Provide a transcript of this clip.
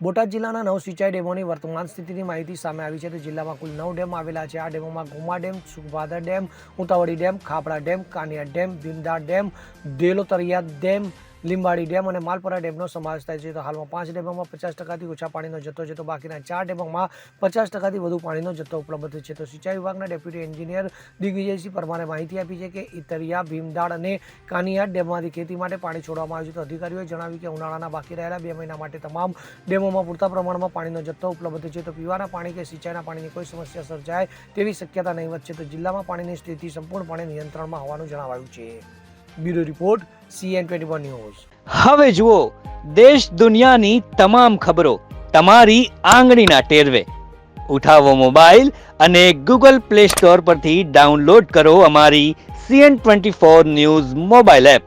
બોટાદ જિલ્લાના 9 સિંચાઈ ડેમોની વર્તમાન સ્થિતિની માહિતી સામે આવી છે. તો જિલ્લામાં કુલ 9 ડેમ આવેલા છે. આ ડેમોમાં Ghuma dam, Sukhbhadar dam, Utavali dam, Khapda dam, Kaniya dam, Bhimdal dam, Delotariya dam, Limbadi dam અને માલપરા ડેમનો સમાવેશ થાય છે. તો હાલમાં 5 ડેમોમાં 50%થી ઓછા પાણીનો જથ્થો છે, તો બાકીના 4 ડેમોમાં 50%થી વધુ પાણીનો જથ્થો ઉપલબ્ધ છે. તો સિંચાઈ વિભાગના ડેપ્યુટી એન્જિનિયર દિગ્વિજયસિંહ પરમારે માહિતી આપી છે કે ઇતરિયા, ભીમદાળ અને કાનિયા ડેમમાંથી ખેતી માટે પાણી છોડવામાં આવ્યું છે. તો અધિકારીઓએ જણાવ્યું કે ઉનાળાના બાકી રહેલા 2 મહિના માટે તમામ ડેમોમાં પૂરતા પ્રમાણમાં પાણીનો જથ્થો ઉપલબ્ધ છે. તો પીવાના પાણી કે સિંચાઈના પાણીની કોઈ સમસ્યા સર્જાય તેવી શક્યતા નહીવત છે. તો જિલ્લામાં પાણીની સ્થિતિ સંપૂર્ણપણે નિયંત્રણમાં હોવાનું જણાવાયું છે. Bureau report CN24 news. હવે જુઓ દેશ દુનિયાની તમામ ખબરો તમારી આંગળીના ટેરવે. ઉઠાવો મોબાઈલ અને Google Play Store પરથી ડાઉનલોડ કરો અમારી CN24 ન્યૂઝ મોબાઈલ એપ.